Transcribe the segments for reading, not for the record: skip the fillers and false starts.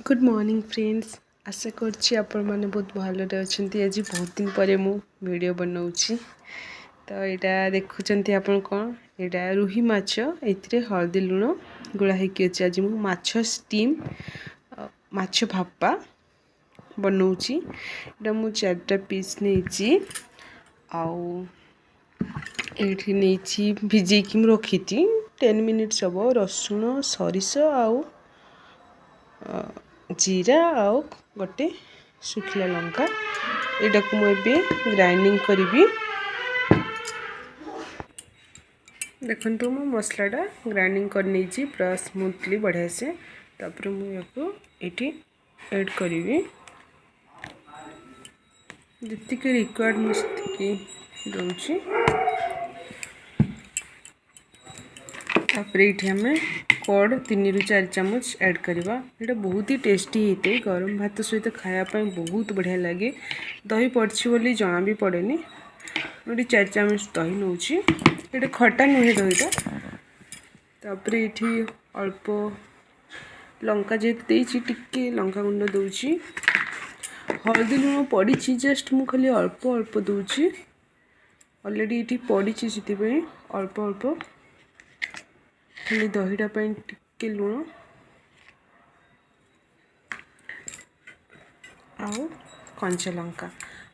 Good morning friends. आशा करछि आपण माने बहुत भलरे अछंती। आज बहुत दिन परे मु वीडियो बनाउछि तो यहाँ देखुचंती आपण कोन एटा रुही माछ एथिरे हळदी लुण गुळा हेकि अछि। आज मु माछ स्टीम माछ भापा बनाउछि। एटा मु 4टा पीस नेछि आउ एठी नेछि भिजे कि मु रखिति 10 मिनिट्स हबो। रसुण सरिष आउ जीरा आउ गोटे सुखिला लंका एटा को मुझे ग्राइंडिंग करी। देखो मो मसलाटा ग्राइंडिंग कर नहीं पूरा स्मूथली बढ़िया से। तापर मुझे ऐड करी जी रिक्वायर्ड मुझे दूसरी। तापर ये आम कड़ 3 ରୁ 4 चामच ऐड करवा। ये बहुत ही टेस्टी होते गरम भात सहित खायापी बहुत बढ़िया लगे। दही पड़ी बोली जना भी पड़ेनी। ये 4 चामच दही नौची। ये खटा नुहे दहीटा। तापर ये अल्प लंका जेहेतु टिके लंका गुंड दूची। हल्दी लुण पड़ी जस्ट मु खाली अल्प अल्प दूची। ऑलरेडी ये पड़ी से अल्प अल्प खाली दहीटा टिके लुण आउ कंचा लंका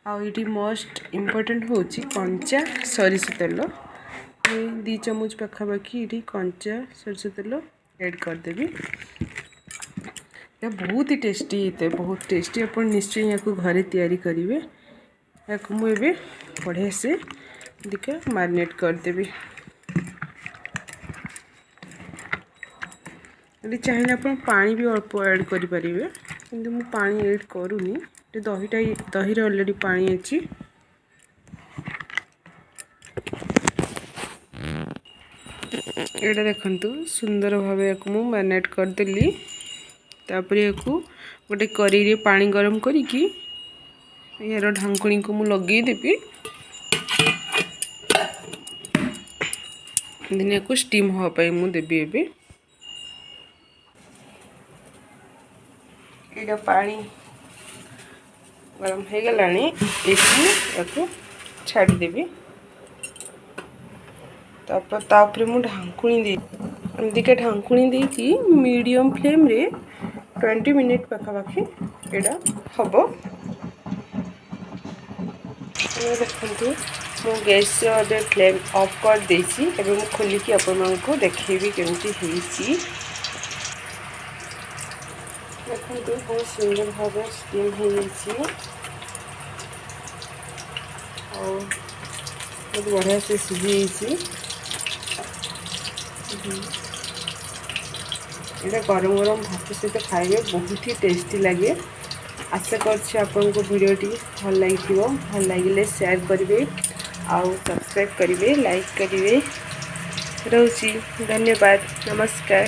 आउ ये मोस्ट इम्पोर्टेंट हूँ कंचा सरिष तेल। 2 चामच पाखापाखि ये कंचा सरिष तेल ऐड करदेवी। यह बहुत ही टेस्टी होता है, बहुत टेस्टी। आप निश्चय यहाँ घरे तैयारी करेंगे। या मुझे बढ़िया से देखा मैरिनेट करदेवी। यदि चाहिए आप पानी भी अल्प ऐड करेंगे किंतु मु पानी ऐड करूनी। दही ऑलरेडी पानी अच्छी। यहाँ देखु सुंदर भाव मु मैरिनेट करदेली। तापर या गोटे करी पानी गरम करिकी यार ढांकुणी को मु लगेदेवी। दिन या स्टीम हाँपाई मु देवी। एबे ये पानी गरम हो गलानी। या छाड़देवी। तापर मु ढांकुणी दे एमतीका ढांकुणी देकी मीडियम फ्लेम रे 20 मिनिट पाखापाखि एटा हम। देखो मु गैस फ्लेम ऑफ कर देसी। एबे मु खोलिकी आपको देखेबी केमती होईची। देखो बहुत सुंदर भाव स्टीम हो बहुत बढ़िया से सीझी। ये गरम गरम भात सहित खाइबे बहुत ही टेस्टी लगे। आशा करको वीडियोटी भल लगी। भल लगे शेयर करेंगे आउ सब्सक्राइब करेंगे, लाइक करेंगे। रोची धन्यवाद, नमस्कार।